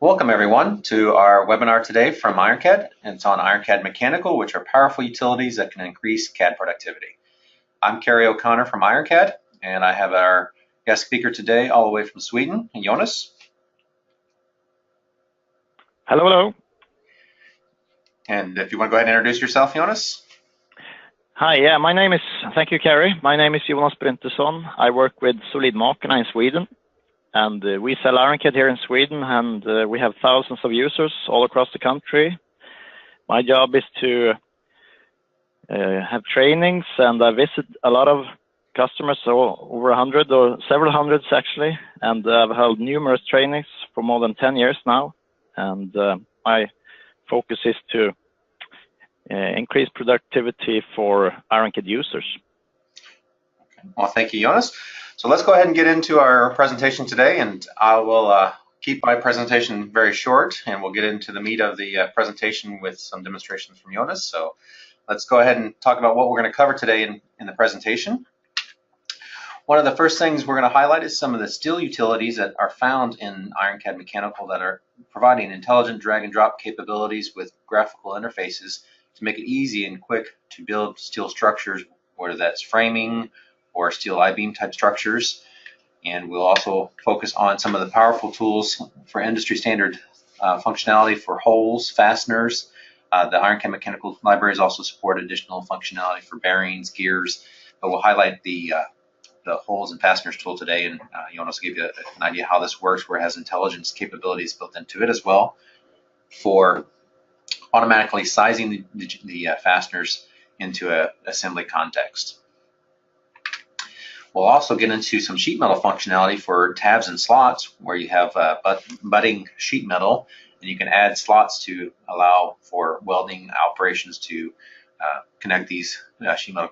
Welcome everyone to our webinar today from IronCAD. It's on IronCAD Mechanical, which are powerful utilities that can increase CAD productivity. I'm Kerry O'Connor from IronCAD, and I have our guest speaker today all the way from Sweden, Jonas. Hello, hello. And if you want to go ahead and introduce yourself, Jonas. Hi, thank you, Kerry. My name is Jonas Bryntesson. I work with Solidmakerna in Sweden, and we sell IronCAD here in Sweden, and we have thousands of users all across the country. My job is to have trainings, and I visit a lot of customers, so over 100 or several hundreds actually, and I've held numerous trainings for more than 10 years now, and my focus is to increase productivity for IronCAD users. Okay. Well, thank you, Jonas. So let's go ahead and get into our presentation today, and I will keep my presentation very short, and we'll get into the meat of the presentation with some demonstrations from Jonas. So let's go ahead and talk about what we're going to cover today in the presentation. One of the first things we're going to highlight is some of the steel utilities that are found in IronCAD Mechanical that are providing intelligent drag and drop capabilities with graphical interfaces to make it easy and quick to build steel structures, whether that's framing or steel I-beam type structures. And we'll also focus on some of the powerful tools for industry standard functionality for holes, fasteners. The IronCAD Mechanical libraries also support additional functionality for bearings, gears, but we'll highlight the holes and fasteners tool today, and Jonas will give you an idea how this works, where it has intelligence capabilities built into it as well for automatically sizing the fasteners into a assembly context. We'll also get into some sheet metal functionality for tabs and slots, where you have budding sheet metal, and you can add slots to allow for welding operations to connect these sheet metal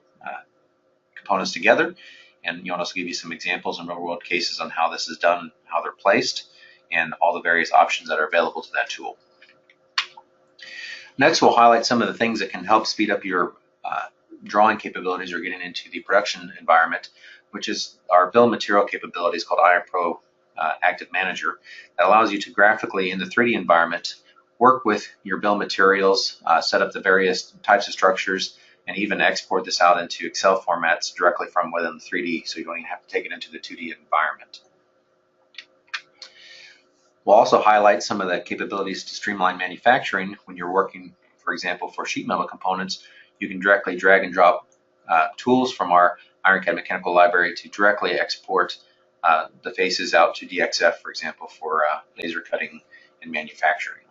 components together. And Jonas will give you some examples and real-world cases on how this is done, how they're placed, and all the various options that are available to that tool. Next, we'll highlight some of the things that can help speed up your drawing capabilities or getting into the production environment, which is our bill of material capabilities called IronPro Active Manager, that allows you to graphically in the 3D environment work with your bill of materials, set up the various types of structures, and even export this out into Excel formats directly from within the 3D, so you don't even have to take it into the 2D environment. We'll also highlight some of the capabilities to streamline manufacturing. When you're working, for example, for sheet metal components, you can directly drag and drop tools from our IronCAD Mechanical library to directly export the faces out to DXF, for example, for laser cutting and manufacturing.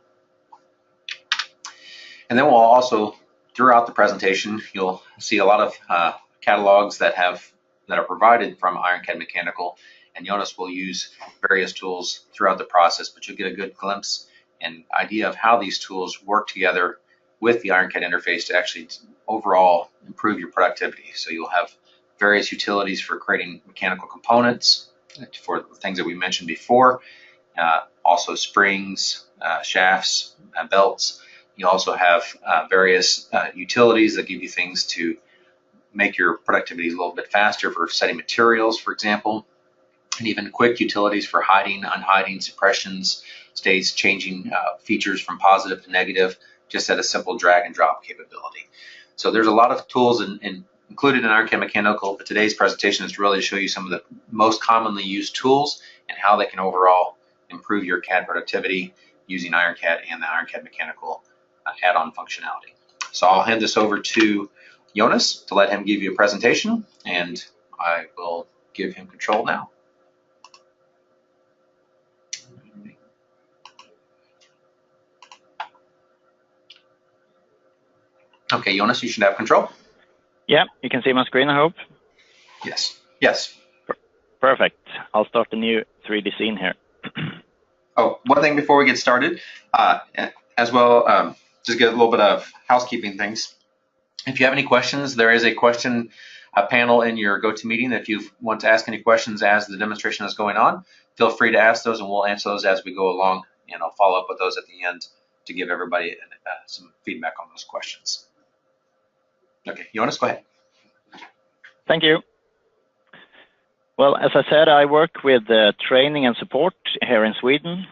And then we'll also, throughout the presentation, you'll see a lot of catalogs that are provided from IronCAD Mechanical, and Jonas will use various tools throughout the process, but you'll get a good glimpse and idea of how these tools work together with the IronCAD interface to actually overall improve your productivity. So you'll have various utilities for creating mechanical components for the things that we mentioned before, also springs, shafts, belts. You also have various utilities that give you things to make your productivity a little bit faster for setting materials, for example, and even quick utilities for hiding, unhiding, suppressions, states, changing features from positive to negative, just at a simple drag and drop capability. So there's a lot of tools included in IronCAD Mechanical, but today's presentation is to really show you some of the most commonly used tools and how they can overall improve your CAD productivity using IronCAD and the IronCAD Mechanical add-on functionality. So I'll hand this over to Jonas to let him give you a presentation, and I will give him control now. Okay, Jonas, you should have control. Yeah, you can see my screen, I hope. Yes. Yes. Perfect. I'll start the new 3D scene here. Oh, one thing before we get started, as well, just get a little bit of housekeeping things. If you have any questions, there is a question panel in your GoToMeeting. If you want to ask any questions as the demonstration is going on, feel free to ask those, and we'll answer those as we go along, and I'll follow up with those at the end to give everybody some feedback on those questions. Okay, Jonas, go ahead. Thank you. Well, as I said, I work with training and support here in Sweden.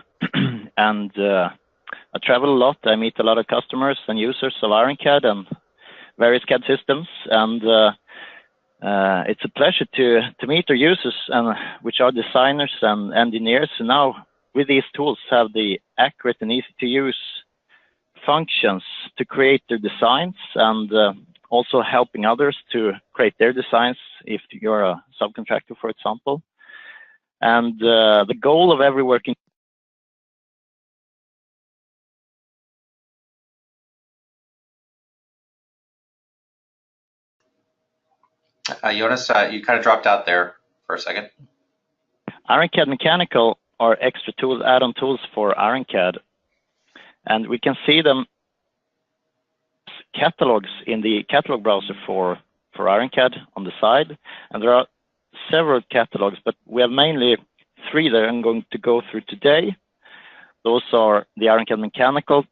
and I travel a lot. I meet a lot of customers and users of IronCAD and various CAD systems, and it's a pleasure to meet our users, and which are designers and engineers. And now with these tools have the accurate and easy to use functions to create their designs, and also helping others to create their designs if you're a subcontractor, for example. And the goal of every working Jonas, you kind of dropped out there for a second. IronCAD Mechanical are extra tools, add-on tools for IronCAD, and we can see them catalogs in the catalog browser for IronCAD on the side, and there are several catalogs, but we have mainly 3 that I'm going to go through today. Those are the IronCAD Mechanical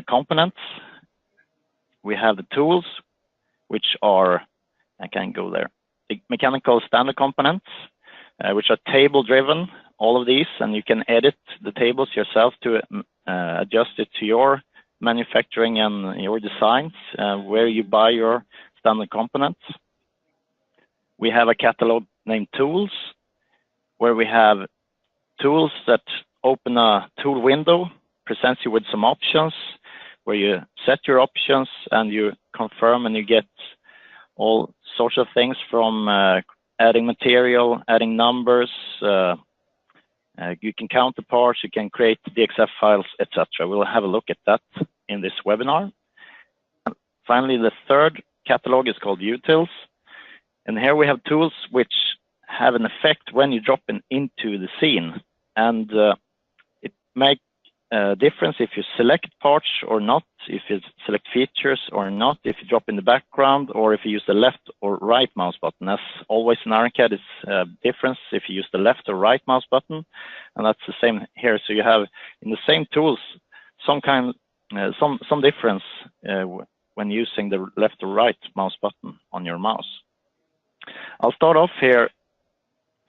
components. We have the tools, which are, I can go there, the mechanical standard components, which are table driven, all of these, and you can edit the tables yourself to adjust it to your manufacturing and your designs, where you buy your standard components. We have a catalog named Tools, where we have tools that open a tool window, presents you with some options, where you set your options and you confirm, and you get all sorts of things from adding material, adding numbers, you can count the parts, you can create DXF files, etc. We'll have a look at that in this webinar. Finally, the third catalog is called Utils, and here we have tools which have an effect when you drop into the scene, and it makes a difference if you select parts or not, if you select features or not, if you drop in the background, or if you use the left or right mouse button. As always in IronCAD, it's a difference if you use the left or right mouse button, and that's the same here. So you have in the same tools some difference when using the left or right mouse button on your mouse. I'll start off here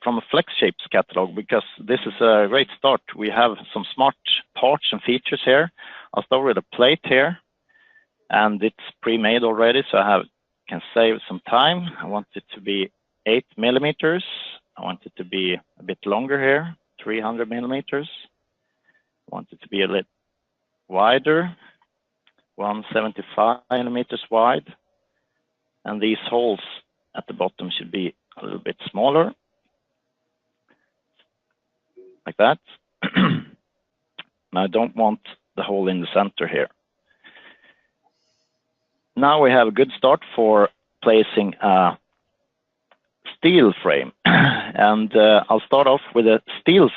from a Flex Shapes catalog, because this is a great start. We have some smart parts and features here. I'll start with a plate here, and it's pre-made already, so I can save some time. I want it to be 8 millimeters. I want it to be a bit longer here, 300 millimeters. I want it to be a little wider, 175 millimeters wide, and these holes at the bottom should be a little bit smaller, like that. And I don't want the hole in the center here. Now we have a good start for placing a steel frame. And I'll start off with a steels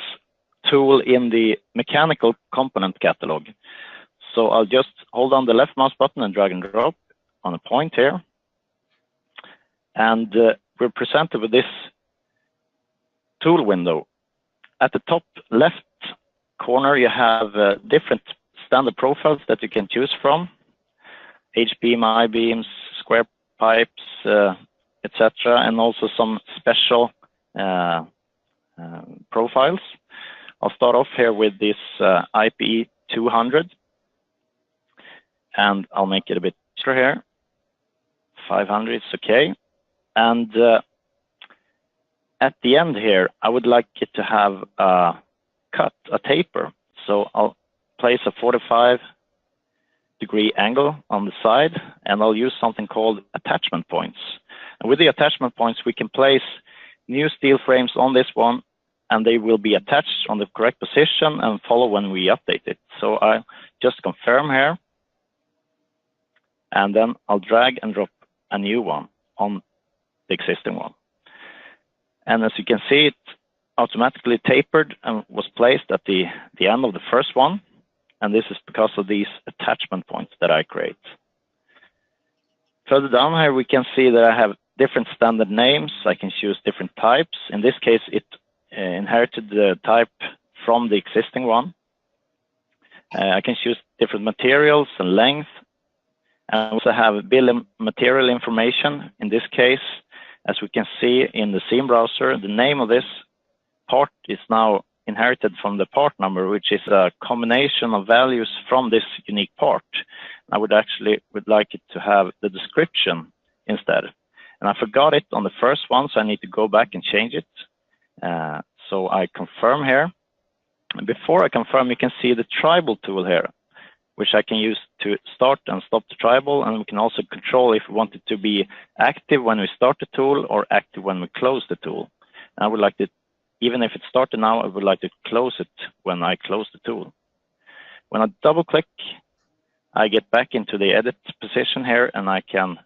tool in the mechanical component catalog. So I'll just hold on the left mouse button and drag and drop on a point here. And we're presented with this tool window. At the top left corner, you have different standard profiles that you can choose from: H-beam, I-beams, square pipes, etc., and also some special profiles. I'll start off here with this IPE 200, and I'll make it a bit extra here. 500 is okay. And at the end here, I would like it to have a cut, a taper. So I'll place a 45-degree angle on the side, and I'll use something called attachment points. And with the attachment points, we can place new steel frames on this one, and they will be attached on the correct position and follow when we update it. So I just confirm here, and then I'll drag and drop a new one on the existing one. And as you can see, it automatically tapered and was placed at the end of the first one. And this is because of these attachment points that I create. Further down here, we can see that I have different standard names. I can choose different types. In this case, it inherited the type from the existing one. I can choose different materials and length. And I also have bill of material information. In this case, as we can see in the scene browser, the name of this part is now inherited from the part number, which is a combination of values from this unique part. I would like it to have the description instead. And I forgot it on the first one, so I need to go back and change it. So I confirm here. And before I confirm, you can see the tribal tool here, which I can use to start and stop the tribal. And we can also control if we want it to be active when we start the tool or active when we close the tool. And I would like to, even if it started now, I would like to close it when I close the tool. When I double click, I get back into the edit position here, and I can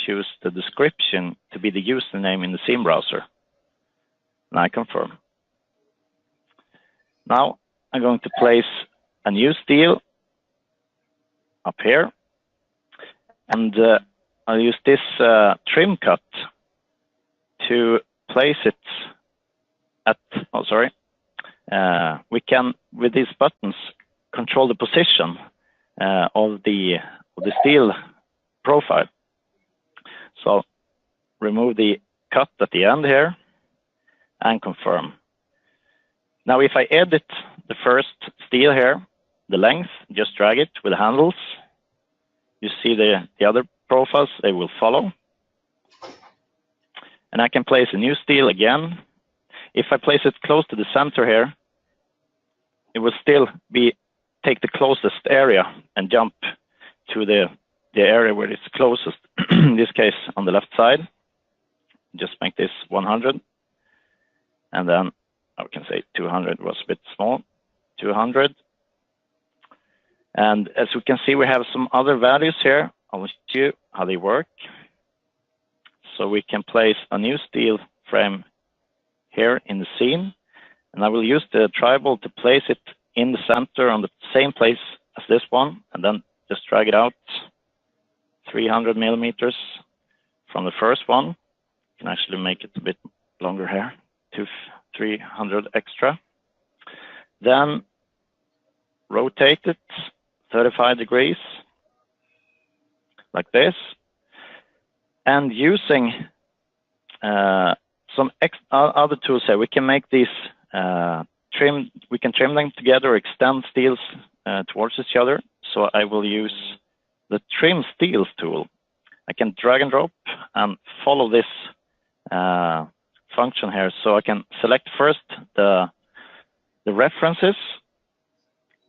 choose the description to be the username in the scene browser. And I confirm. Now I'm going to place a new steel up here, and I'll use this trim cut to place it at, we can, with these buttons, control the position of the steel profile. So remove the cut at the end here and confirm. Now if I edit the first steel here, the length, just drag it with the handles. You see the other profiles, they will follow. And I can place a new steel again. If I place it close to the center here, it will still take the closest area and jump to the area where it's closest. In this case, on the left side. Just make this 100. And then I can say 200 was a bit small. 200. And as we can see, we have some other values here. I'll show you how they work. So we can place a new steel frame here in the scene. And I will use the tribal to place it in the center on the same place as this one. And then just drag it out 300 millimeters from the first one. You can actually make it a bit longer here, 300 extra. Then rotate it 35 degrees like this. And using some other tools here, we can make these we can trim them together, extend steels towards each other. So I will use the trim steels tool. I can drag and drop and follow this function here. So I can select first the references,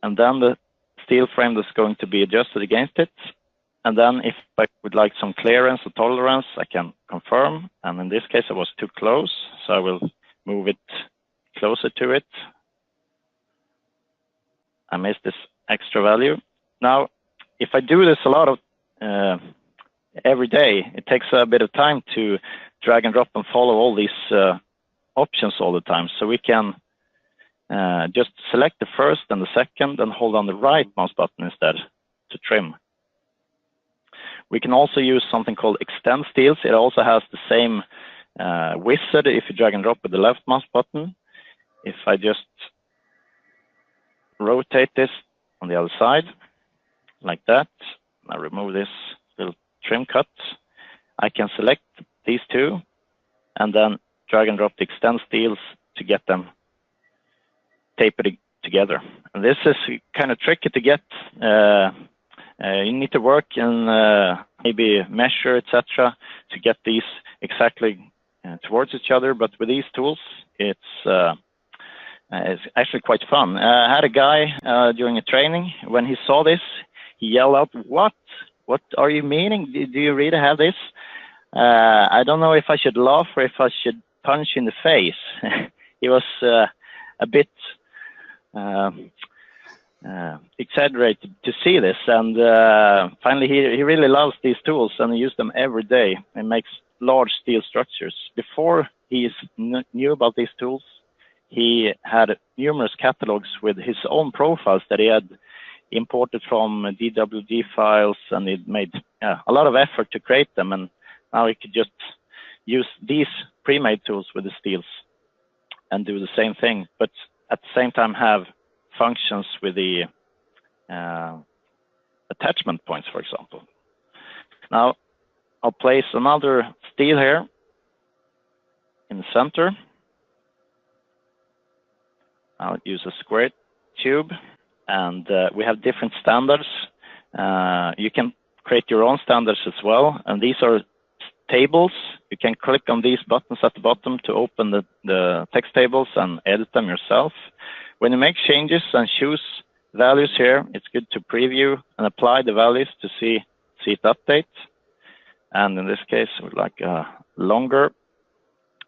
and then the steel frame that's going to be adjusted against it. And then if I would like some clearance or tolerance, I can confirm. And in this case, I was too close, so I will move it closer to it. I missed this extra value. Now, if I do this a lot of every day, it takes a bit of time to drag and drop and follow all these options all the time. So we can just select the first and the second and hold on the right mouse button instead to trim. We can also use something called extend steels. It also has the same wizard if you drag and drop with the left mouse button. If I just rotate this on the other side, like that, I remove this little trim cut, I can select these two and then drag and drop the extend steels to get them tapered together. And this is kind of tricky to get. You need to work and maybe measure, etc., to get these exactly towards each other. But with these tools, it's actually quite fun. I had a guy during a training. When he saw this, he yelled out, "What? What are you meaning? Do you really have this?" I don't know if I should laugh or if I should punch in the face. He was a bit exaggerated to see this, and finally he really loves these tools and he uses them every day and makes large steel structures. Before he knew about these tools, he had numerous catalogs with his own profiles that he had imported from DWG files, and he made a lot of effort to create them, and now he could just use these pre-made tools with the steels and do the same thing, but at the same time have functions with the attachment points, for example. Now I'll place another steel here in the center. I'll use a square tube, and we have different standards. You can create your own standards as well, and these are tables. You can click on these buttons at the bottom to open the text tables and edit them yourself. When you make changes and choose values here, it's good to preview and apply the values to see it update. And in this case, I would like longer.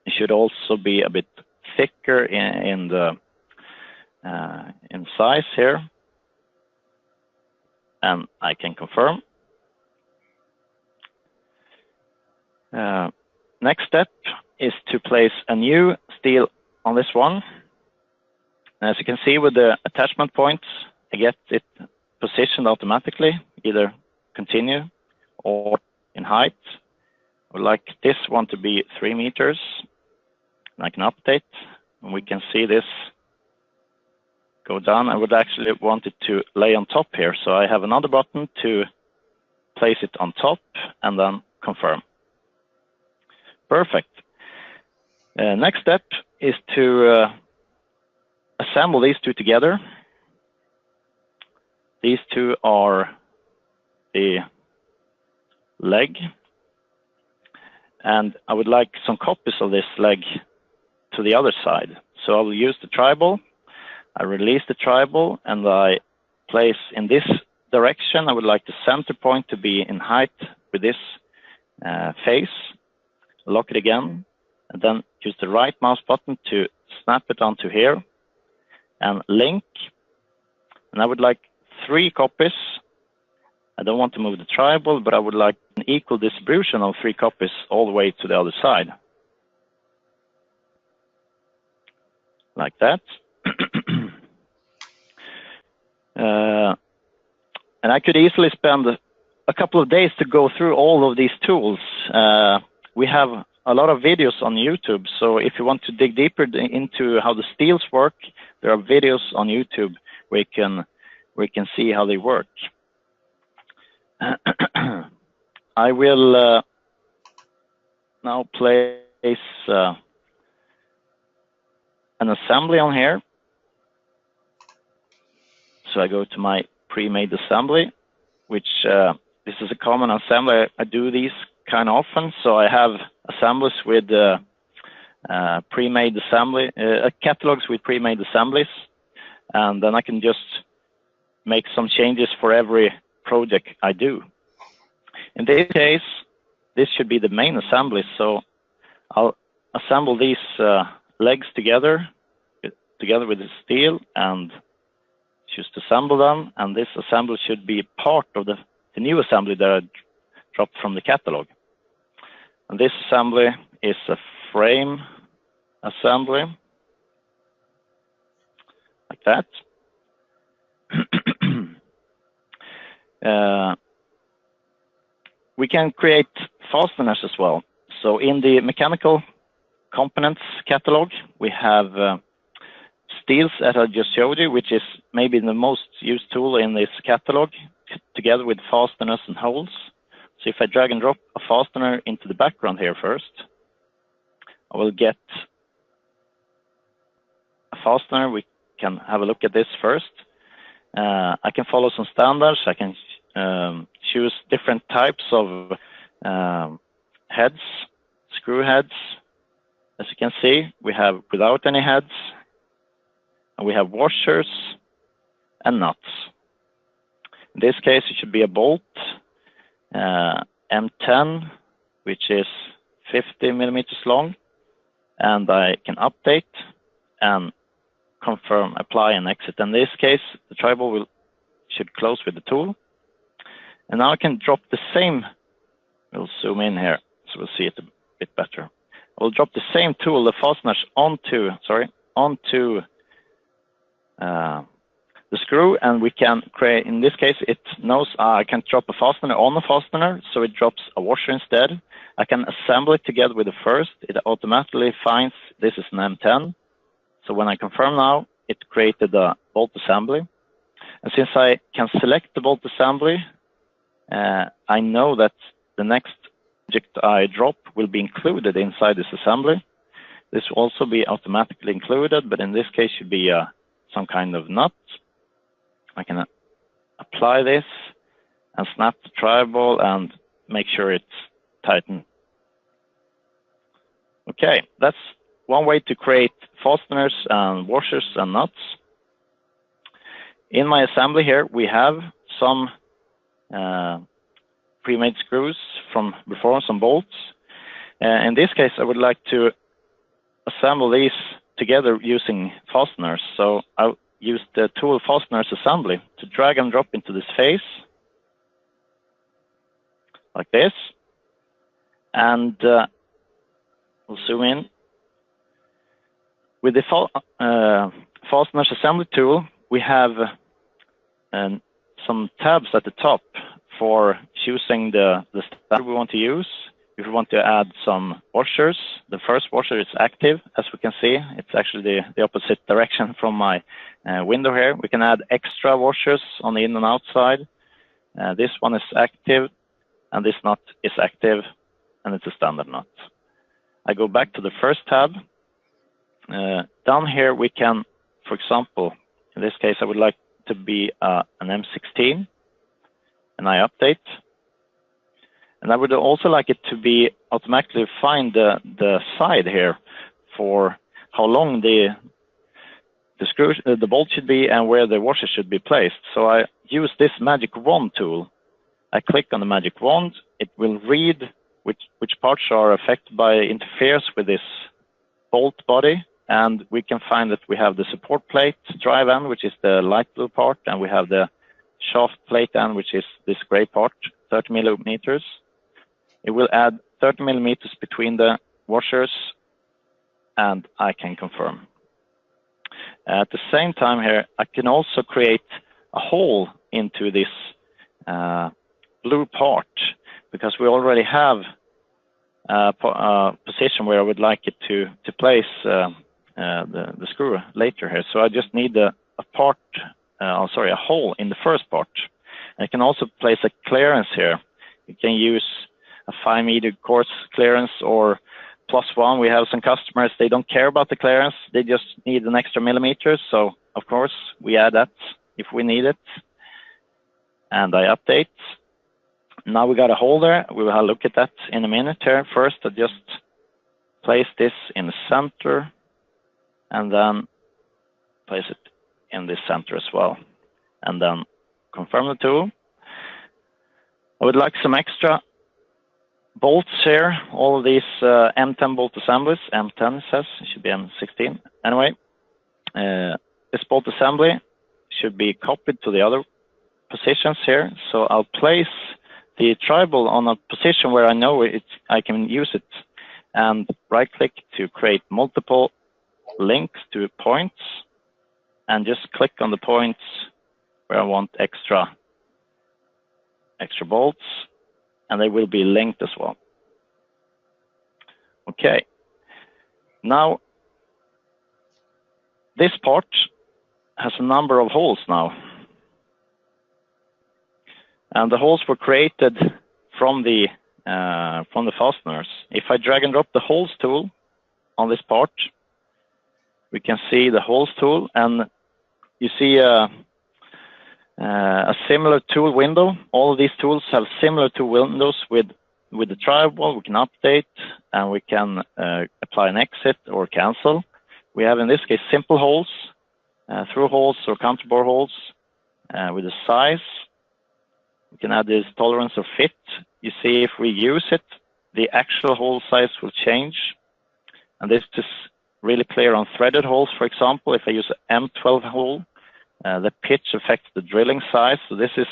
It should also be a bit thicker in size here. And I can confirm. Next step is to place a new steel on this one. As you can see with the attachment points, I get it positioned automatically, either continue or in height. I would like this one to be 3 meters. And I can update, and we can see this go down. I would actually want it to lay on top here, so I have another button to place it on top and then confirm. Perfect. Next step is to assemble these two together. These two are the leg, and I would like some copies of this leg to the other side. So I will use the tribal. I release the tribal, and I place in this direction. I would like the center point to be in height with this face. Lock it again, and then use the right mouse button to snap it onto here and link. And I would like 3 copies. I don't want to move the tribal, but I would like an equal distribution of 3 copies all the way to the other side. Like that. And I could easily spend a couple of days to go through all of these tools. We have a lot of videos on YouTube, so if you want to dig deeper into how the steels work, there are videos on YouTube where you can see how they work. I will now place an assembly on here. So I go to my pre-made assembly, which this is a common assembly. I do these kind of often, so I have assemblies with pre-made assembly catalogs with pre-made assemblies, and then I can just make some changes for every project I do. In this case, this should be the main assembly, so I'll assemble these legs together with the steel and just assemble them, and this assembly should be part of the new assembly that I dropped from the catalog. And this assembly is a frame assembly, like that. We can create fasteners as well. So in the mechanical components catalog, we have steels, as I just showed you, which is maybe the most used tool in this catalog, together with fasteners and holes. So if I drag and drop a fastener into the background here first, I will get a fastener. We can have a look at this first. I can follow some standards. I can choose different types of heads, screw heads. As you can see, we have without any heads, and we have washers and nuts. In this case, it should be a bolt, M10, which is 50 millimeters long, and I can update and confirm, apply, and exit. In this case, the tribal should close with the tool. And now I can drop the same, we'll zoom in here so we'll see it a bit better. I'll drop the same tool, the fasteners, onto the screw, and we can create, in this case, it knows I can drop a fastener on the fastener, so it drops a washer instead. I can assemble it together with the first. It automatically finds this is an M10. So when I confirm now, it created a bolt assembly. And since I can select the bolt assembly, I know that the next object I drop will be included inside this assembly. This will also be automatically included, but in this case should be a some kind of nut. I can apply this and snap the tri-ball and make sure it's tightened. Okay, that's one way to create fasteners and washers and nuts. In my assembly here, we have some pre-made screws from before, some bolts. In this case, I would like to assemble these together using fasteners. So I'll use the tool Fasteners Assembly to drag and drop into this face, like this. And we'll zoom in. With the Fasteners Assembly tool, we have some tabs at the top for choosing the style we want to use. If we want to add some washers, the first washer is active, as we can see. It's actually the opposite direction from my window here. We can add extra washers on the in and outside. This one is active, and this nut is active, and it's a standard nut. I go back to the first tab. Down here we can, for example, in this case I would like to be an M16, and I update. And I would also like it to be automatically find the side here for how long the screw, the bolt should be and where the washer should be placed. So I use this magic wand tool. I click on the magic wand. It will read which parts are affected by interferes with this bolt body. And we can find that we have the support plate drive end, which is the light blue part, and we have the shaft plate end, which is this gray part, 30 millimeters. It will add 30 millimeters between the washers, and I can confirm. At the same time here, I can also create a hole into this blue part, because we already have a position where I would like it to place the screw later here. So I just need a hole in the first part. I can also place a clearance here. You can use a 5 meter coarse clearance or +1. We have some customers, they don't care about the clearance, they just need an extra millimeter. So of course we add that if we need it. And I update. Now we got a hole there. We will have a look at that in a minute here. First, I just place this in the center and then place it in the center as well. And then confirm the tool. I would like some extra bolts here. All of these M10 bolt assemblies. M10 says, it should be M16. Anyway, this bolt assembly should be copied to the other positions here. So I'll place the tri-ball on a position where I know I can use it, and right click to create multiple links to points, and just click on the points where I want extra bolts, and they will be linked as well. Okay, now this part has a number of holes now. And the holes were created from the fasteners. If I drag and drop the holes tool on this part, we can see the holes tool, and you see a similar tool window. All of these tools have similar tool windows with the tri-ball. We can update, and we can apply an exit or cancel. We have in this case simple holes, through holes or counterbore holes with the size. We can add this tolerance of fit. You see, if we use it, the actual hole size will change. And this is really clear on threaded holes. For example, if I use an M12 hole, the pitch affects the drilling size. So this is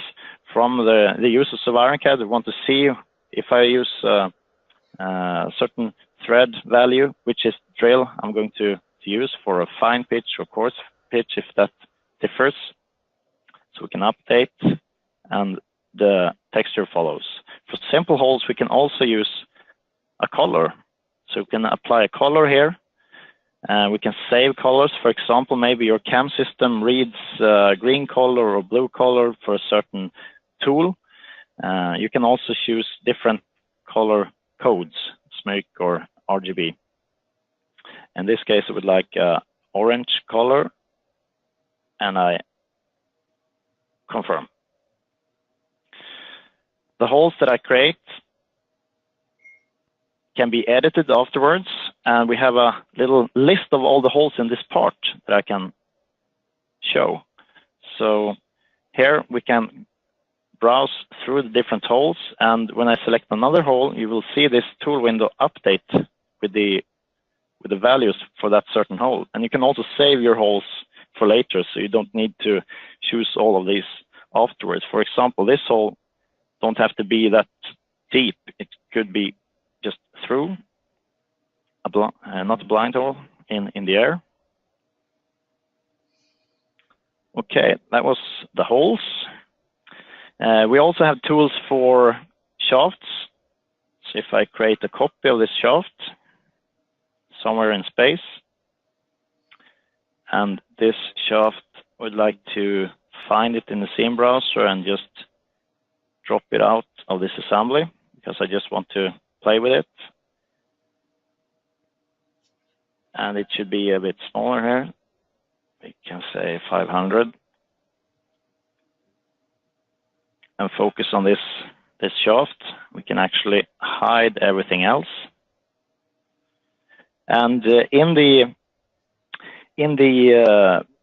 from the users of IronCAD who want to see if I use a certain thread value, which is drill I'm going to use for a fine pitch or coarse pitch, if that differs. So we can update, and the texture follows. For simple holes, we can also use a color. So we can apply a color here. We can save colors. For example, maybe your CAM system reads green color or blue color for a certain tool. You can also choose different color codes, SMYK or RGB. In this case, I would like orange color. and I confirm. The holes that I create can be edited afterwards, and we have a little list of all the holes in this part that I can show. So here we can browse through the different holes, and when I select another hole, you will see this tool window update with the values for that certain hole. And you can also save your holes for later, so you don't need to choose all of these afterwards. For example, this hole don't have to be that deep. It could be just through, not a blind hole in the air. Okay, that was the holes. We also have tools for shafts. So if I create a copy of this shaft somewhere in space, and this shaft would like to find it in the seam browser and just drop it out of this assembly, because I just want to play with it. And it should be a bit smaller here. We can say 500. And focus on this shaft. We can actually hide everything else. And in the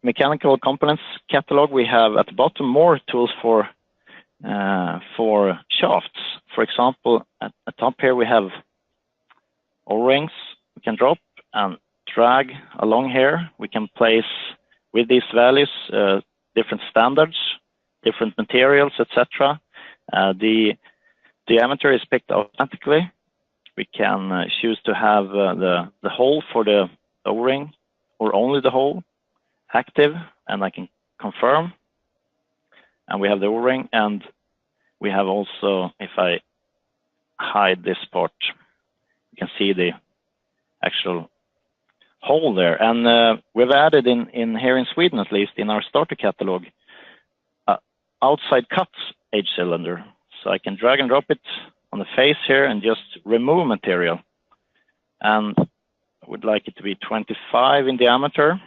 mechanical components catalog, we have at the bottom more tools for shafts. For example, at the top here we have O-rings we can drop and drag along here. We can place with these values different standards, different materials, etc. The diameter is picked automatically. We can choose to have the hole for the O-ring or only the hole active, and I can confirm. And we have the O-ring, and we have also, if I hide this part, you can see the actual hole there. And we've added in here in Sweden, at least in our starter catalog, outside cut edge cylinder. So I can drag and drop it on the face here and just remove material. And I would like it to be 25 in diameter.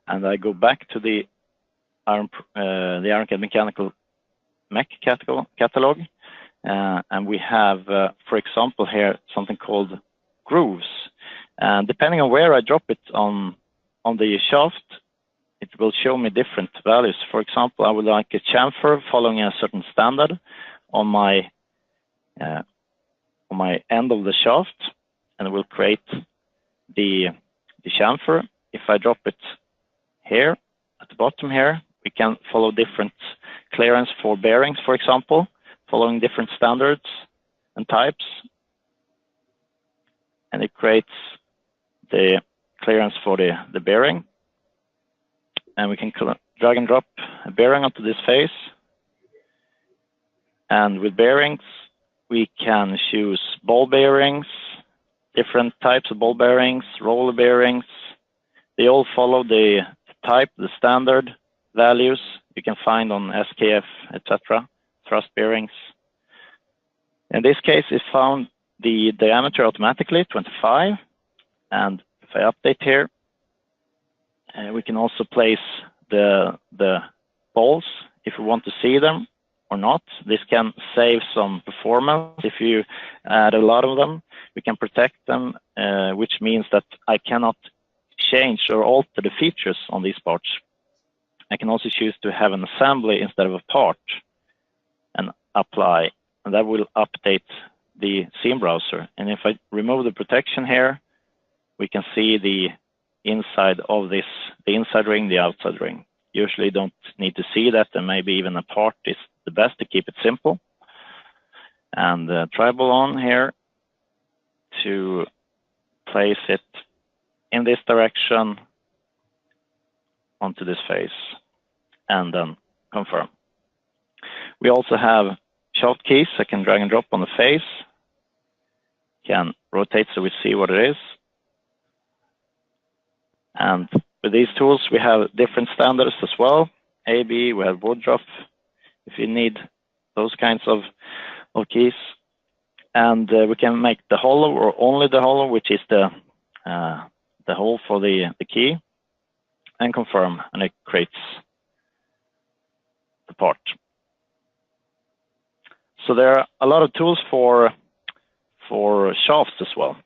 And I go back to the IronCAD Mechanical Mech catalog. And we have, for example, here something called grooves. And depending on where I drop it on the shaft, it will show me different values. For example, I would like a chamfer following a certain standard on my end of the shaft, and it will create the chamfer. If I drop it here at the bottom here, we can follow different clearance for bearings, for example, following different standards and types, and it creates the clearance for the bearing. And we can drag and drop a bearing onto this face. And with bearings, we can choose ball bearings, different types of ball bearings, roller bearings. They all follow the type, the standard values you can find on SKF, etc., thrust bearings. In this case, it found the diameter automatically, 25. And if I update here, we can also place the balls if we want to see them or not. This can save some performance. If you add a lot of them, we can protect them, which means that I cannot change or alter the features on these parts. I can also choose to have an assembly instead of a part and apply, and that will update the seam browser. And if I remove the protection here, we can see the inside of this, the inside ring, the outside ring. Usually don't need to see that, and maybe even a part is the best to keep it simple. And tribal on here to place it in this direction onto this face, and then confirm. We also have shaft keys. I can drag and drop on the face, can rotate so we see what it is. And with these tools, we have different standards as well. AB, we have Woodruff, if you need those kinds of keys. And we can make the hollow or only the hollow, which is the hole for the key. and confirm, and it creates the part. So there are a lot of tools for shafts as well.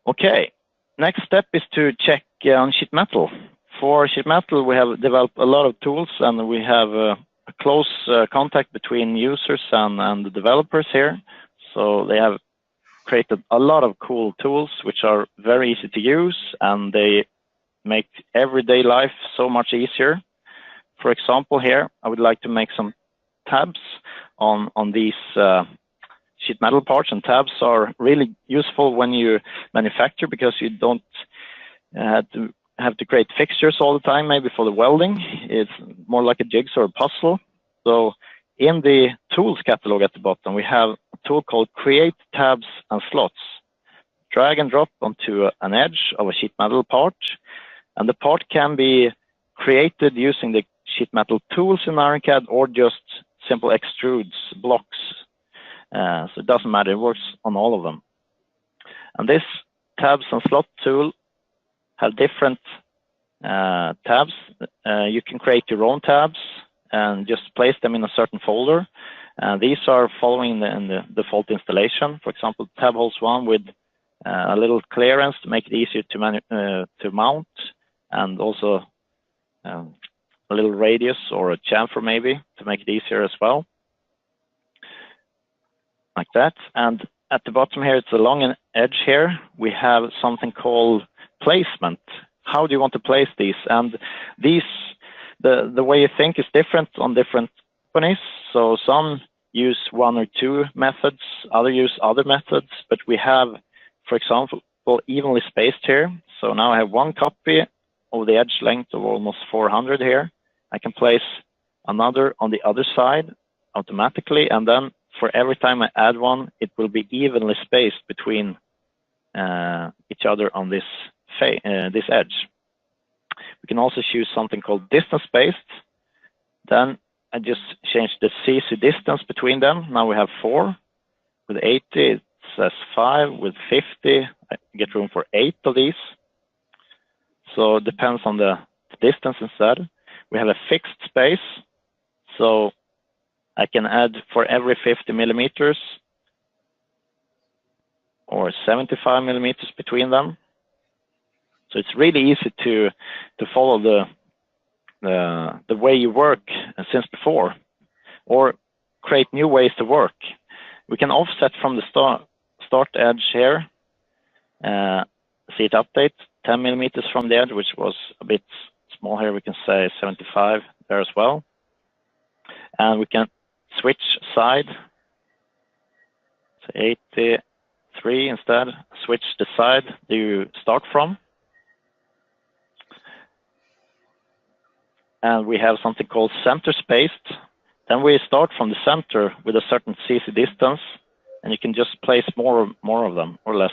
Okay, next step is to check on sheet metal. For sheet metal, we have developed a lot of tools, and we have a close contact between users and the developers here. So they have created a lot of cool tools which are very easy to use, and they make everyday life so much easier. For example, here I would like to make some tabs on these sheet metal parts, and tabs are really useful when you manufacture because you don't have to create fixtures all the time, maybe for the welding. It's more like a jigsaw puzzle. So in the tools catalog at the bottom, we have a tool called Create Tabs and Slots. Drag and drop onto an edge of a sheet metal part, and the part can be created using the sheet metal tools in IronCAD or just simple extrudes blocks. So it doesn't matter, it works on all of them. And this tabs and slot tool have different tabs. You can create your own tabs and just place them in a certain folder. These are following the default installation. For example, tab holds one with a little clearance to make it easier to mount, and also a little radius or a chamfer maybe to make it easier as well. Like that. And at the bottom here, it's along an edge here, we have something called placement. How do you want to place these? And these, the way you think is different on different companies. So some use one or two methods, others use other methods, but we have, for example, evenly spaced here. So now I have one copy of the edge length of almost 400 here. I can place another on the other side automatically, and then for every time I add one, it will be evenly spaced between each other on this edge. We can also choose something called distance spaced. Then I just change the CC distance between them. Now we have 4. With 80, it says 5. With 50, I get room for 8 of these. So it depends on the distance instead. We have a fixed space. So I can add for every 50 millimeters or 75 millimeters between them. So it's really easy to follow the way you work since before, or create new ways to work. We can offset from the start edge here. See it update 10 millimeters from the edge, which was a bit small here. We can say 75 there as well. And we can switch side, so 83 instead, switch the side that you start from. And we have something called center spaced. Then we start from the center with a certain CC distance, and you can just place more of them or less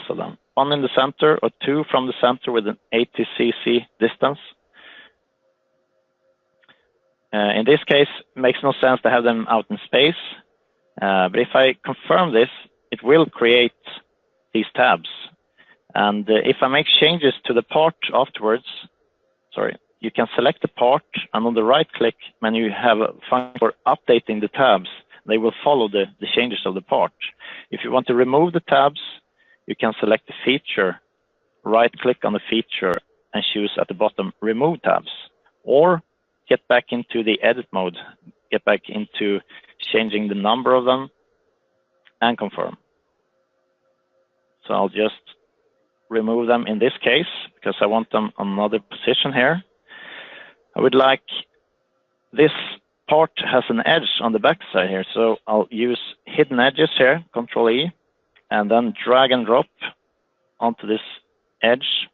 of them. 1 in the center or 2 from the center with an 80 CC distance. In this case, it makes no sense to have them out in space. But if I confirm this, it will create these tabs. And if I make changes to the part afterwards, you can select the part, and on the right click menu you have a function for updating the tabs. They will follow the changes of the part. If you want to remove the tabs, you can select the feature, right click on the feature and choose at the bottom remove tabs, or get back into the edit mode, get back into changing the number of them and confirm. So I'll just remove them in this case because I want them on another position here. I would like this part has an edge on the back side here, so I'll use hidden edges here, Control E, and then drag and drop onto this edge.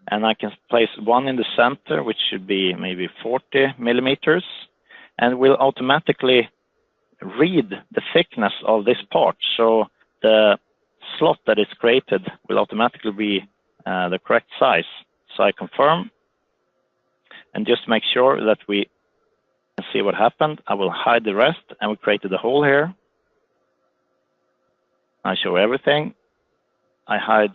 And I can place one in the center, which should be maybe 40 millimeters, and will automatically read the thickness of this part. So the slot that is created will automatically be the correct size. So I confirm, and just make sure that we can see what happened. I will hide the rest, and we created the hole here. I show everything. I hide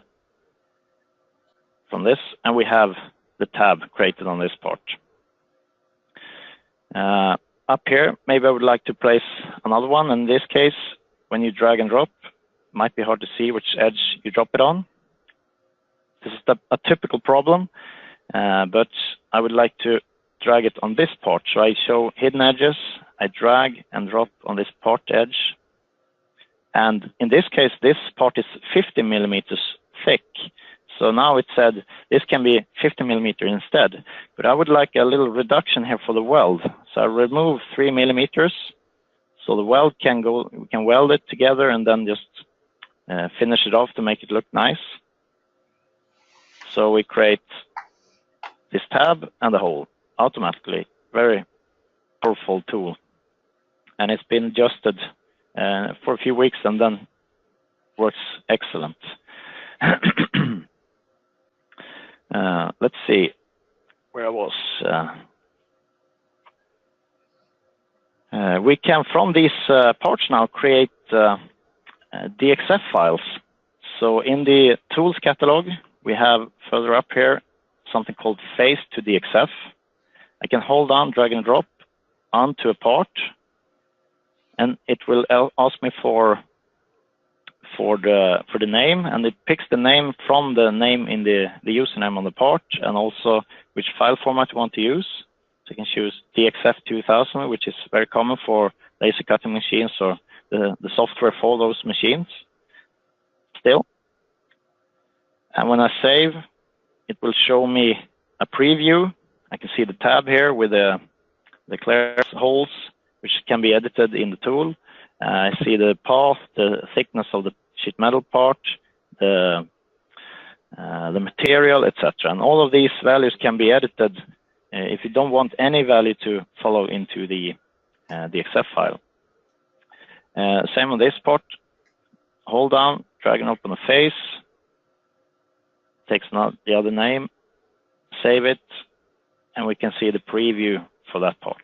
from this, and we have the tab created on this part. Up here, maybe I would like to place another one. In this case, when you drag and drop, it might be hard to see which edge you drop it on. This is a typical problem, but I would like to drag it on this part. So I show hidden edges, I drag and drop on this part edge. And in this case, this part is 50 millimeters thick. So now it said this can be 50 millimeter instead, but I would like a little reduction here for the weld. So I remove 3 millimeters, so the weld can go, we can weld it together and then just finish it off to make it look nice. So we create this tab and the hole automatically. Very powerful tool. And it's been adjusted for a few weeks and then works excellent. Let's see where I was. We can, from these parts now, create DXF files. So in the tools catalog, we have further up here something called Face to DXF. I can hold down, drag and drop onto a part, and it will ask me for the name, and it picks the name from the name in the username on the part, and also which file format you want to use. So you can choose DXF 2000, which is very common for laser cutting machines or the software for those machines still. And when I save, it will show me a preview. I can see the tab here with the clear holes, which can be edited in the tool. I see the path, the thickness of the sheet metal part, the material, etc. And all of these values can be edited if you don't want any value to follow into the DXF file. Same on this part. Hold down, drag and open the face, takes the other name, save it, and we can see the preview for that part.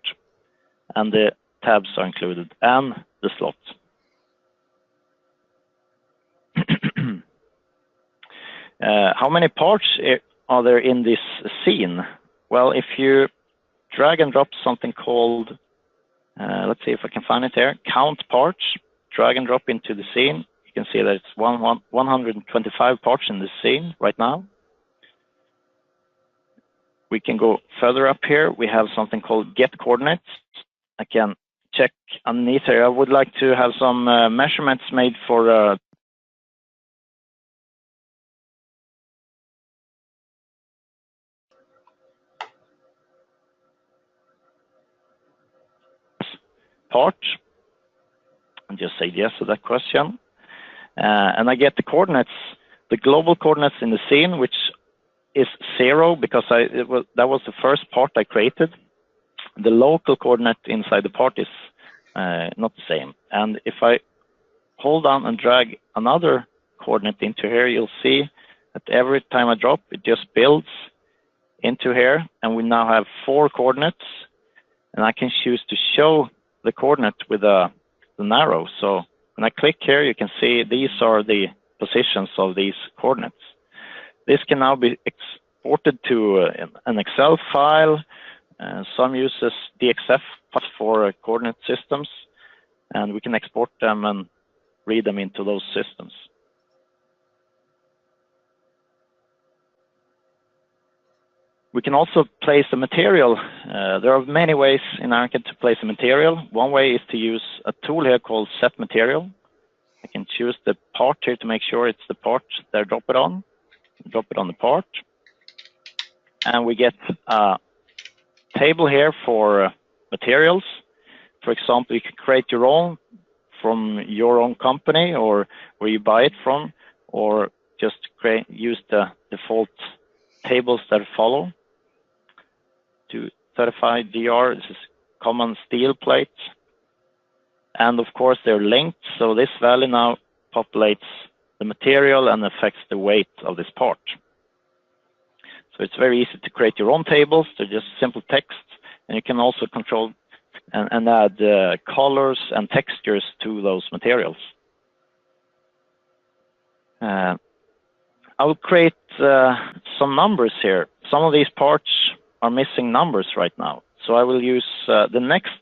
And the tabs are included, and the slot. How many parts are there in this scene? Well, if you drag and drop something called, let's see if I can find it here, count parts, drag and drop into the scene, you can see that it's 125 parts in the scene right now. We can go further up here. We have something called get coordinates. I can check underneath here. I would like to have some measurements made for part, and just say yes to that question. And I get the coordinates, the global coordinates in the scene, which is 0 because that was the first part I created. The local coordinate inside the part is not the same. And if I hold down and drag another coordinate into here, you'll see that every time I drop, it just builds into here, and we now have 4 coordinates, and I can choose to show the coordinate with the arrow. So when I click here, you can see these are the positions of these coordinates. This can now be exported to an Excel file. Some uses DXF for coordinate systems, and we can export them and read them into those systems. We can also place a material. There are many ways in IronCAD to place a material. One way is to use a tool here called Set Material. I can choose the part here to make sure it's the part that I drop it on. Drop it on the part. And we get a table here for materials. For example, you can create your own from your own company or where you buy it from, or just use the default tables that follow. To 35 DR, this is common steel plate. And of course they're linked, so this value now populates the material and affects the weight of this part. So it's very easy to create your own tables. They're just simple text, and you can also control and add colors and textures to those materials. I will create some numbers here. Some of these parts are missing numbers right now. So I will use the next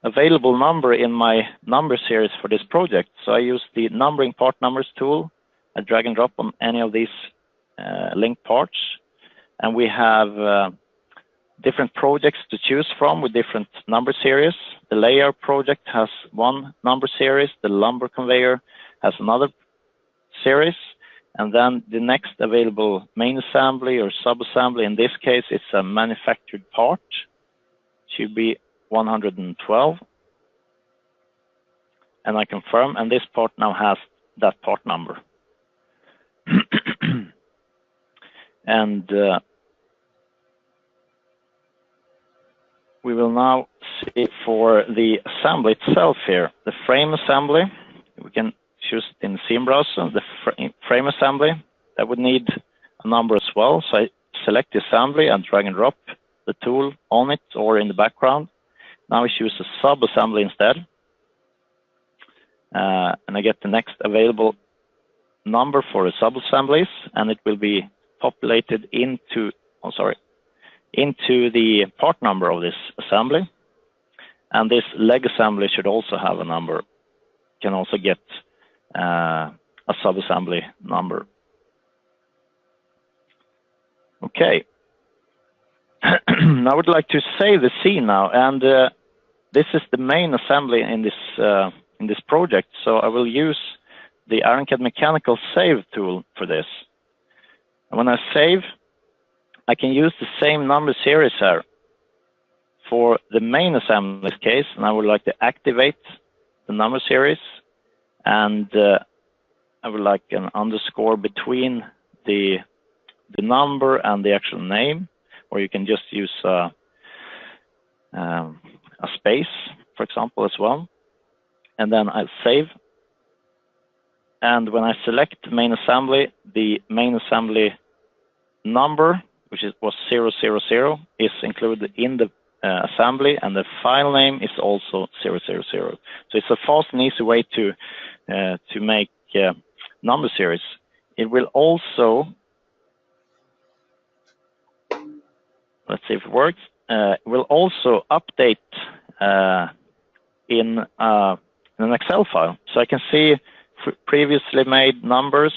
available number in my number series for this project. So I use the numbering part numbers tool. I drag and drop on any of these linked parts. And we have different projects to choose from with different number series. The layout project has one number series. The lumber conveyor has another series. And then the next available main assembly or sub-assembly, in this case, it's a manufactured part, should be 112. And I confirm, and this part now has that part number. And we will now see for the assembly itself here, the frame assembly. We can choose it in the seam browser, the frame assembly. That would need a number as well. So I select the assembly and drag and drop the tool on it or in the background. Now I choose a sub-assembly instead. And I get the next available number for the sub-assemblies, and it will be populated into, into the part number of this assembly. And this leg assembly should also have a number. Can also get a sub-assembly number. Okay. I would like to save the scene now, and this is the main assembly in this project. So I will use the IronCAD Mechanical Save tool for this. And when I save, I can use the same number series here for the main assembly case, and I would like to activate the number series, and I would like an underscore between the number and the actual name, or you can just use a space, for example, as well. And then I'll save. And when I select main assembly, the main assembly number, which was 000, is included in the assembly, and the file name is also 000. So it's a fast and easy way to make number series. It will also, let's see if it works. It will also update in an Excel file, so I can see previously made numbers.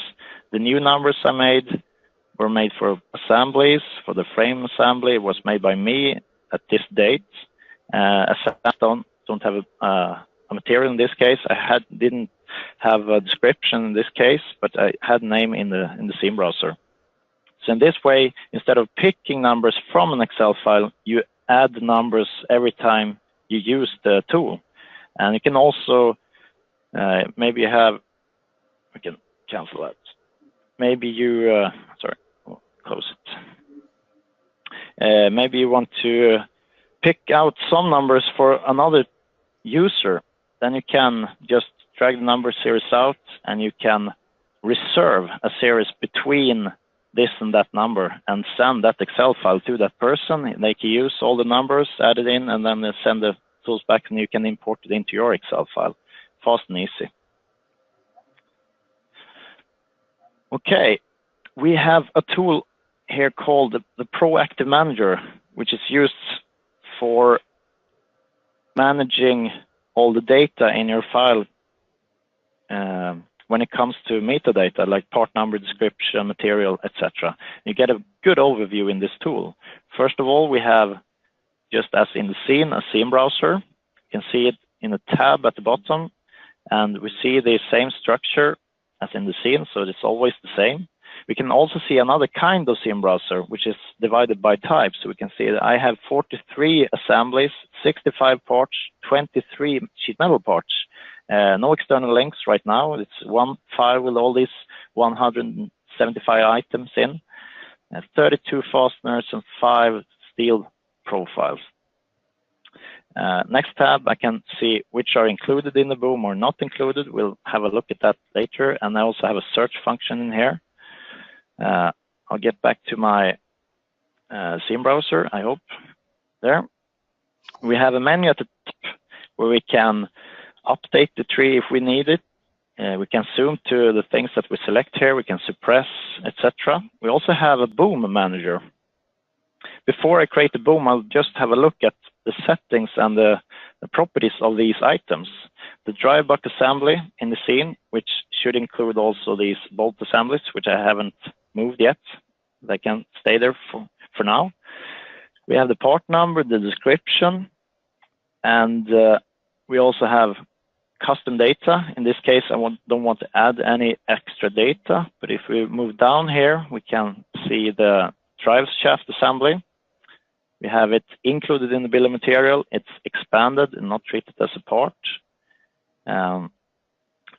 The new numbers I made were made for assemblies. For the frame assembly, it was made by me at this date. As I don't have a material in this case. I didn't have a description in this case, but I had name in the seam browser. So in this way, instead of picking numbers from an Excel file, you add numbers every time you use the tool. And you can also maybe we can cancel that. Maybe you, close it. Maybe you want to pick out some numbers for another user. Then you can just drag the number series out, and you can reserve a series between this and that number and send that Excel file to that person. They can use all the numbers, add it in, and then send the tools back, and you can import it into your Excel file. Fast and easy. Okay, we have a tool here called the Proactive Manager, which is used for managing all the data in your file when it comes to metadata, like part number, description, material, etc. You get a good overview in this tool. First of all, we have, just as in the scene, a seam browser. You can see it in a tab at the bottom, and we see the same structure as in the scene, so it's always the same. We can also see another kind of seam browser, which is divided by type. So we can see that I have 43 assemblies, 65 parts, 23 sheet metal parts. No external links right now. It's one file with all these 175 items in, 32 fasteners, and 5 steel profiles. Next tab, I can see which are included in the boom or not included. We'll have a look at that later. And I also have a search function in here. I'll get back to my seam browser, I hope. There. We have a menu at the top where we can update the tree if we need it. We can zoom to the things that we select here. We can suppress, etc. We also have a boom manager. Before I create the boom, I'll just have a look at the settings and the properties of these items. The dry buck assembly in the scene, which should include also these bolt assemblies, which I haven't moved yet. They can stay there for now. We have the part number, the description, and we also have custom data. In this case, I don't want to add any extra data, but if we move down here, we can see the drive shaft assembly. We have it included in the bill of material. It's expanded and not treated as a part.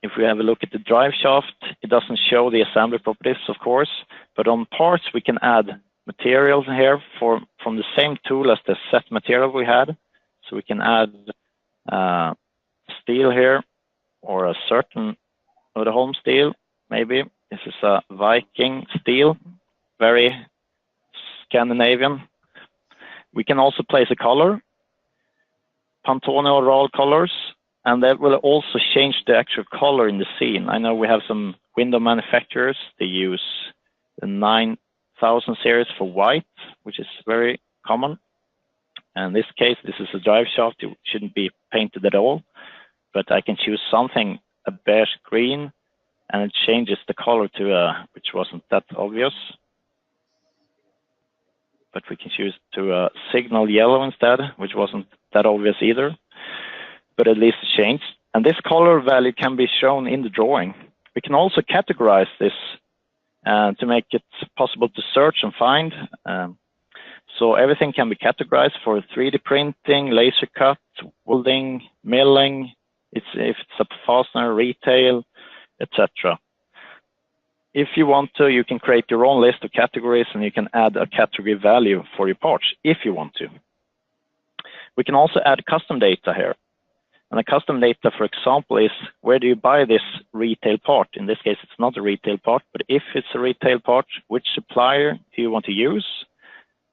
If we have a look at the drive shaft, it doesn't show the assembly properties, of course, but on parts we can add materials here from the same tool as the set material we had. So we can add steel here, or a certain Uddeholm steel, maybe. This is a Viking steel, very Scandinavian. We can also place a color, Pantone or raw colors, and that will also change the actual color in the scene. I know we have some window manufacturers, they use the 9000 series for white, which is very common. And in this case, this is a drive shaft, it shouldn't be painted at all, but I can choose something, a beige green, and it changes the color to which wasn't that obvious. But we can choose to a signal yellow instead, which wasn't that obvious either, but at least it changed. And this color value can be shown in the drawing. We can also categorize this to make it possible to search and find. So everything can be categorized for 3D printing, laser cut, welding, milling, if it's a fastener, retail, etc. If you want to, you can create your own list of categories and you can add a category value for your parts if you want to. We can also add custom data here. And the custom data, for example, is where do you buy this retail part? In this case, it's not a retail part, but if it's a retail part, which supplier do you want to use?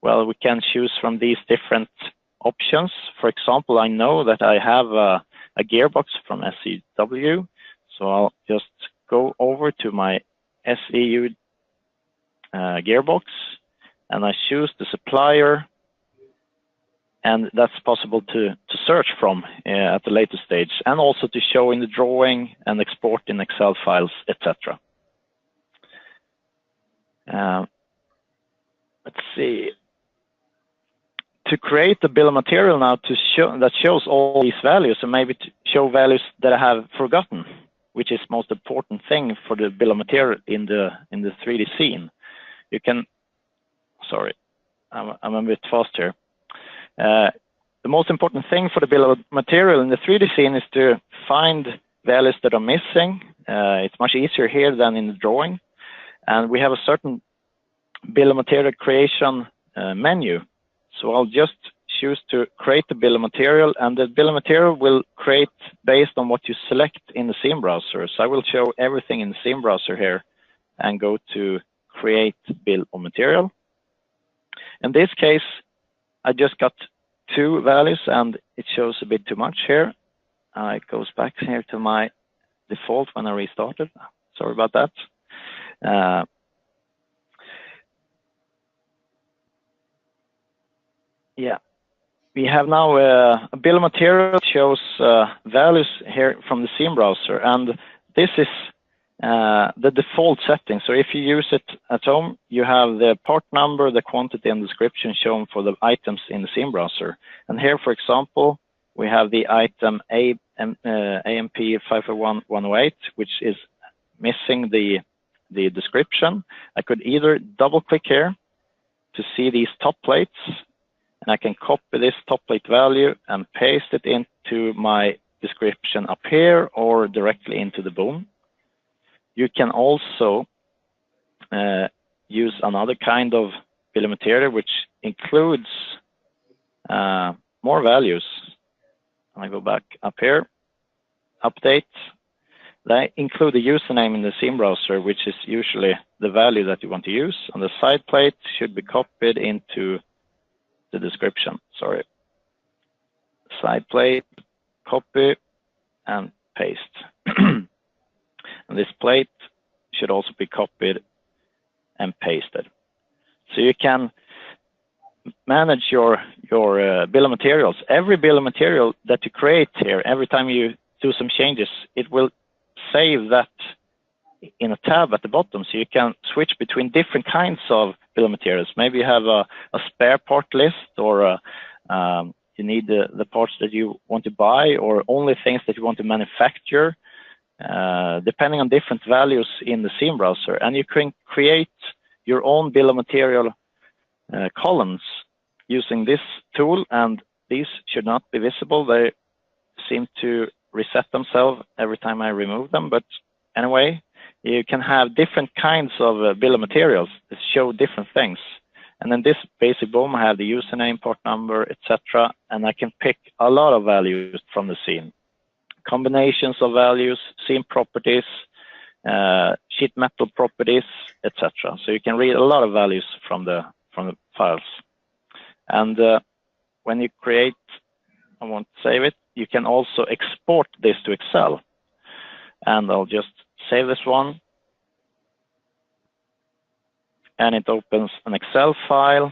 Well, we can choose from these different options. For example, I know that I have a gearbox from SEW, so I'll just go over to my SEU gearbox and I choose the supplier, and that's possible to search from at the later stage, and also to show in the drawing and export in Excel files, etc. Let's see. To create the bill of material now that shows all these values, and maybe to show values that I have forgotten, which is most important thing for the bill of material in the 3D scene. You can, sorry, I'm a bit fast here. The most important thing for the bill of material in the 3D scene is to find values that are missing. It's much easier here than in the drawing. And we have a certain bill of material creation menu. So I'll just choose to create the bill of material, and the bill of material will create based on what you select in the scene browser. So I will show everything in the scene browser here and go to create bill of material. In this case, I just got 2 values and it shows a bit too much here. It goes back here to my default when I restarted. Sorry about that. Yeah, we have now a bill of material shows values here from the scene browser, and this is the default setting. So if you use it at home, you have the part number, the quantity, and description shown for the items in the scene browser. And here, for example, we have the item AMP 501108, which is missing the description. I could either double click here to see these top plates, and I can copy this top plate value and paste it into my description up here or directly into the boom. You can also use another kind of bill of material which includes more values. And I go back up here, update. They include the username in the scene browser, which is usually the value that you want to use. And the side plate should be copied into the description. Sorry. Side plate, copy, and paste. And this plate should also be copied and pasted. So you can manage your bill of materials. Every bill of material that you create here, every time you do some changes, it will save that in a tab at the bottom, so you can switch between different kinds of bill of materials. Maybe you have a spare part list, or you need the parts that you want to buy, or only things that you want to manufacture, depending on different values in the scene browser. And you can create your own bill of material columns using this tool, and these should not be visible. They seem to reset themselves every time I remove them, but anyway, you can have different kinds of bill of materials that show different things. And then this basic BOM, I have the username, part number, etc. And I can pick a lot of values from the scene. Combinations of values, scene properties, sheet metal properties, etc. So you can read a lot of values from the files. And when you create, I want to save it, you can also export this to Excel. And I'll just save this one. And it opens an Excel file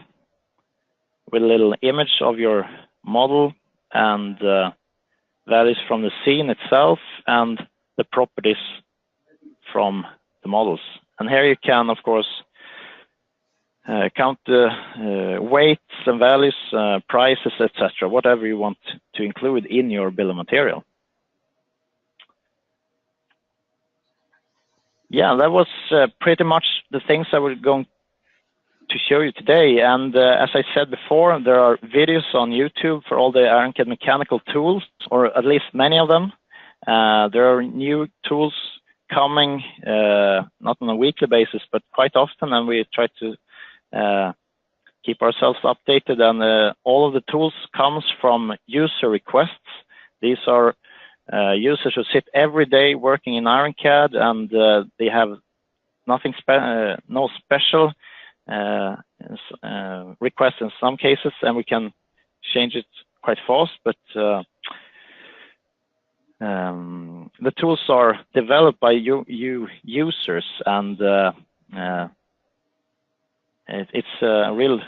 with a little image of your model and values from the scene itself and the properties from the models. And here you can, of course, count the weights and values, prices, etc., whatever you want to include in your bill of material. Yeah, that was pretty much the things I was going to show you today. And as I said before, there are videos on YouTube for all the IronCAD Mechanical tools, or at least many of them. There are new tools coming, not on a weekly basis, but quite often, and we try to keep ourselves updated. And all of the tools comes from user requests. These are users who sit every day working in IronCAD, and they have no special requests in some cases, and we can change it quite fast. But the tools are developed by users, and it's a real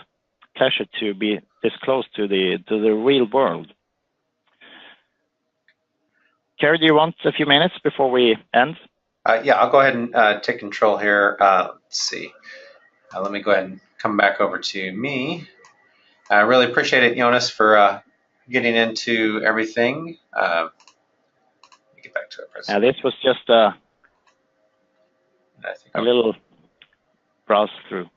pleasure to be this close to the real world. Kerry, do you want a few minutes before we end? Yeah, I'll go ahead and take control here. Let's see. Let me go ahead and come back over to me. I really appreciate it, Jonas, for getting into everything. Let me get back to it. This was just a little browse through.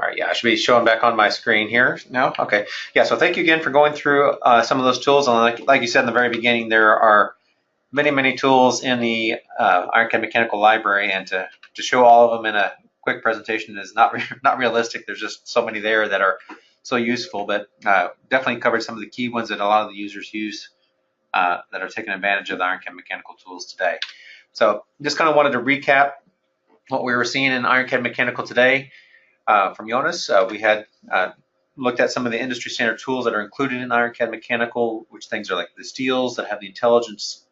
All right, yeah, I should be showing back on my screen here now. Okay, yeah, so thank you again for going through some of those tools. And like you said in the very beginning, there are many, many tools in the IronCAD Mechanical library, and to show all of them in a quick presentation is not realistic. There's just so many there that are so useful, but definitely covered some of the key ones that a lot of the users use that are taking advantage of the IronCAD Mechanical tools today. So just kind of wanted to recap what we were seeing in IronCAD Mechanical today. From Jonas, we had looked at some of the industry standard tools that are included in IronCAD Mechanical, which things are like the steels that have the intelligence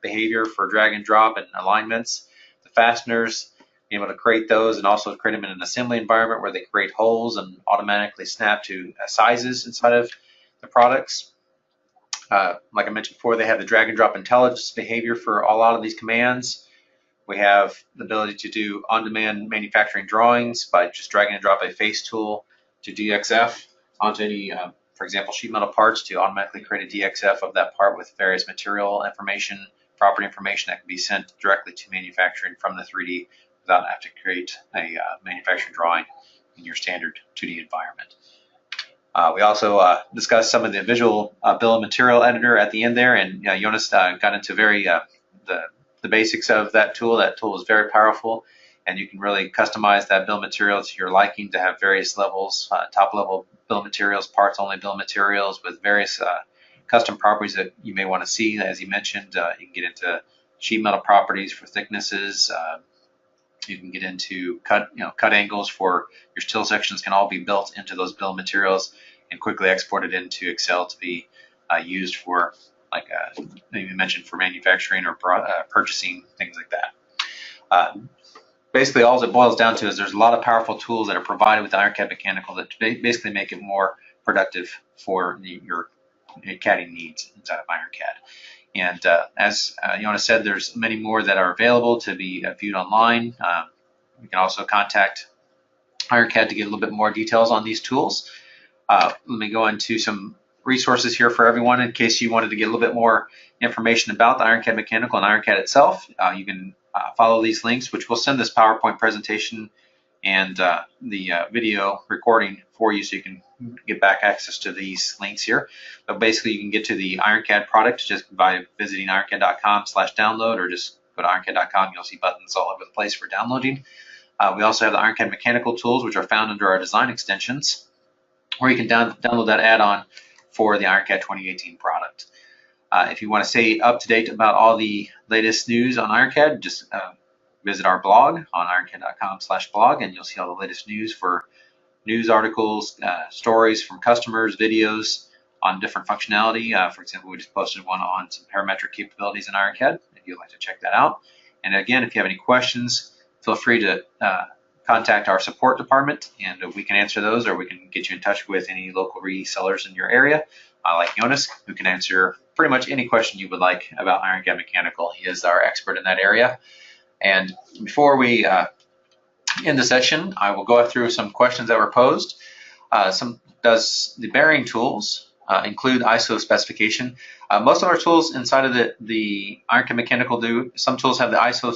behavior for drag and drop and alignments, the fasteners, being able to create those and also create them in an assembly environment where they create holes and automatically snap to sizes inside of the products. Like I mentioned before, they have the drag and drop intelligence behavior for a lot of these commands. We have the ability to do on-demand manufacturing drawings by just dragging and drop a face tool to DXF onto any, for example, sheet metal parts to automatically create a DXF of that part with various material information, property information that can be sent directly to manufacturing from the 3D without having to create a manufacturing drawing in your standard 2D environment. We also discussed some of the visual bill of material editor at the end there, and Jonas got into the basics of that tool. That tool is very powerful, and you can really customize that bill of material to your liking to have various levels, top level bill of materials, parts only bill of materials with various custom properties that you may want to see. As you mentioned, you can get into sheet metal properties for thicknesses. You can get into cut angles for your steel sections can all be built into those bill of materials and quickly exported into Excel to be used for like maybe mentioned for manufacturing or purchasing, things like that. Basically, all it boils down to is there's a lot of powerful tools that are provided with IronCAD Mechanical that basically make it more productive for your CADing needs inside of IronCAD. And as Jonas said, there's many more that are available to be viewed online. You can also contact IronCAD to get a little bit more details on these tools. Let me go into some resources here for everyone in case you wanted to get a little bit more information about the IronCAD Mechanical and IronCAD itself. You can follow these links, which will send this PowerPoint presentation and the video recording for you so you can get back access to these links here. But basically, you can get to the IronCAD product just by visiting ironcad.com/download, or just go to ironcad.com. You'll see buttons all over the place for downloading. We also have the IronCAD Mechanical tools, which are found under our design extensions, or you can download that add-on for the IronCAD 2018 product. If you want to stay up to date about all the latest news on IronCAD, just visit our blog on ironcad.com/blog, and you'll see all the latest news for news articles, stories from customers, videos on different functionality. For example, we just posted one on some parametric capabilities in IronCAD, if you'd like to check that out. And again, if you have any questions, feel free to contact our support department, and we can answer those, or we can get you in touch with any local resellers in your area, like Jonas, who can answer pretty much any question you would like about IronCAD Mechanical. He is our expert in that area. And before we end the session, I will go through some questions that were posed. Does the bearing tools include ISO specification? Most of our tools inside of the IronCAD Mechanical do. Some tools have the ISO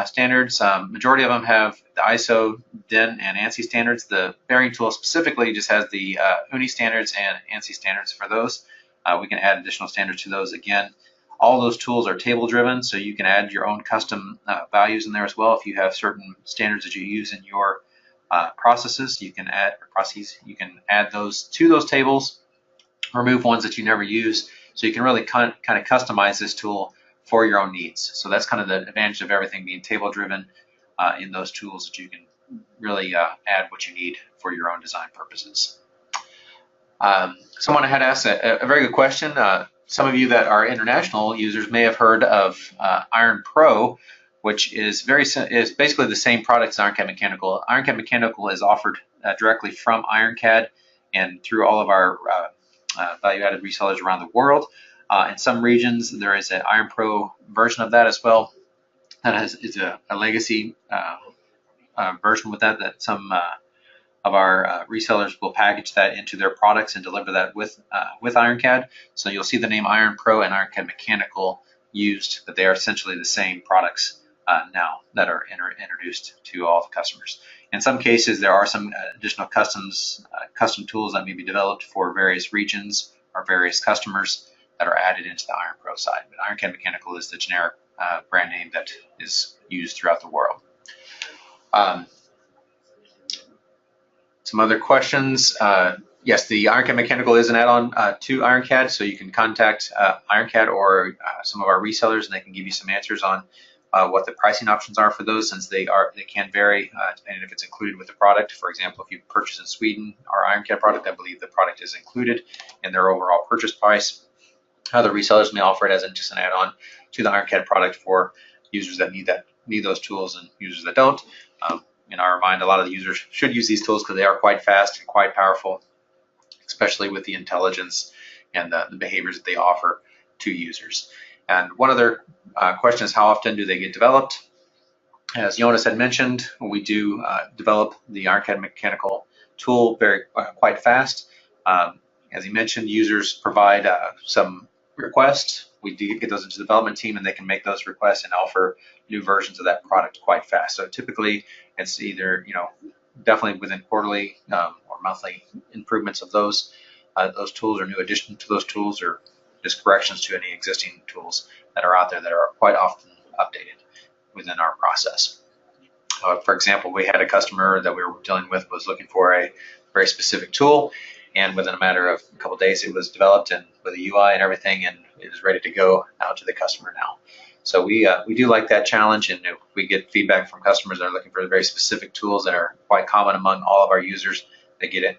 standards. Majority of them have the ISO, DIN, and ANSI standards. The bearing tool specifically just has the UNI standards and ANSI standards for those. We can add additional standards to those. Again, all those tools are table driven, so you can add your own custom values in there as well. If you have certain standards that you use in your processes, you can add those to those tables, remove ones that you never use, so you can really kind of customize this tool for your own needs. So that's kind of the advantage of everything being table driven in those tools, that you can really add what you need for your own design purposes. Someone had asked a very good question. Some of you that are international users may have heard of Iron Pro, which is basically the same product as IronCAD Mechanical. IronCAD Mechanical is offered directly from IronCAD and through all of our value-added resellers around the world. In some regions, there is an Iron Pro version of that as well. That is a legacy version with that some of our resellers will package that into their products and deliver that with IronCAD. So you'll see the name Iron Pro and IronCAD Mechanical used, but they are essentially the same products now that are introduced to all the customers. In some cases, there are some additional custom tools that may be developed for various regions or various customers that are added into the Iron Pro side. But IronCAD Mechanical is the generic brand name that is used throughout the world. Some other questions. Yes, the IronCAD Mechanical is an add-on to IronCAD, so you can contact IronCAD or some of our resellers, and they can give you some answers on what the pricing options are for those, since they can vary depending if it's included with the product. For example, if you purchase in Sweden our IronCAD product, I believe the product is included in their overall purchase price. Other resellers may offer it as just an add-on to the IronCAD product for users that need those tools and users that don't. In our mind, a lot of the users should use these tools because they are quite fast and quite powerful, especially with the intelligence and the behaviors that they offer to users. And one other question is, how often do they get developed? As Jonas had mentioned, we do develop the IronCAD Mechanical tool quite fast. As he mentioned, users provide some requests. We do get those into the development team, and they can make those requests and offer new versions of that product quite fast. So typically, it's either definitely within quarterly or monthly improvements of those tools, or new additions to those tools, or just corrections to any existing tools that are out there that are quite often updated within our process. For example, we had a customer that we were dealing with was looking for a very specific tool, and within a matter of a couple of days, it was developed and with a UI and everything, and it is ready to go out to the customer now. So we do like that challenge, and if we get feedback from customers that are looking for very specific tools that are quite common among all of our users, they can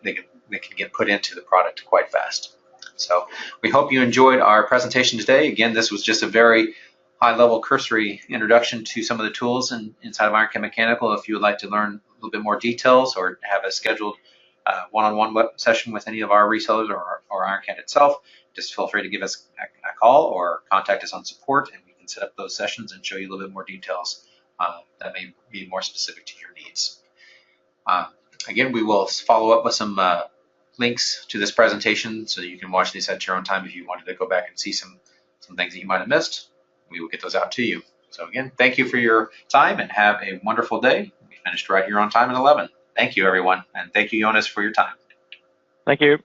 get put into the product quite fast. So we hope you enjoyed our presentation today. Again, this was just a very high-level cursory introduction to some of the tools inside of IronCAD Mechanical. If you would like to learn a little bit more details or have a scheduled one-on-one session with any of our resellers or IronCAD itself, just feel free to give us a call or contact us on support, and we can set up those sessions and show you a little bit more details that may be more specific to your needs. Again, we will follow up with some links to this presentation so that you can watch these at your own time. If you wanted to go back and see some things that you might have missed, we will get those out to you. So again, thank you for your time and have a wonderful day. We finished right here on time at 11. Thank you, everyone, and thank you, Jonas, for your time. Thank you.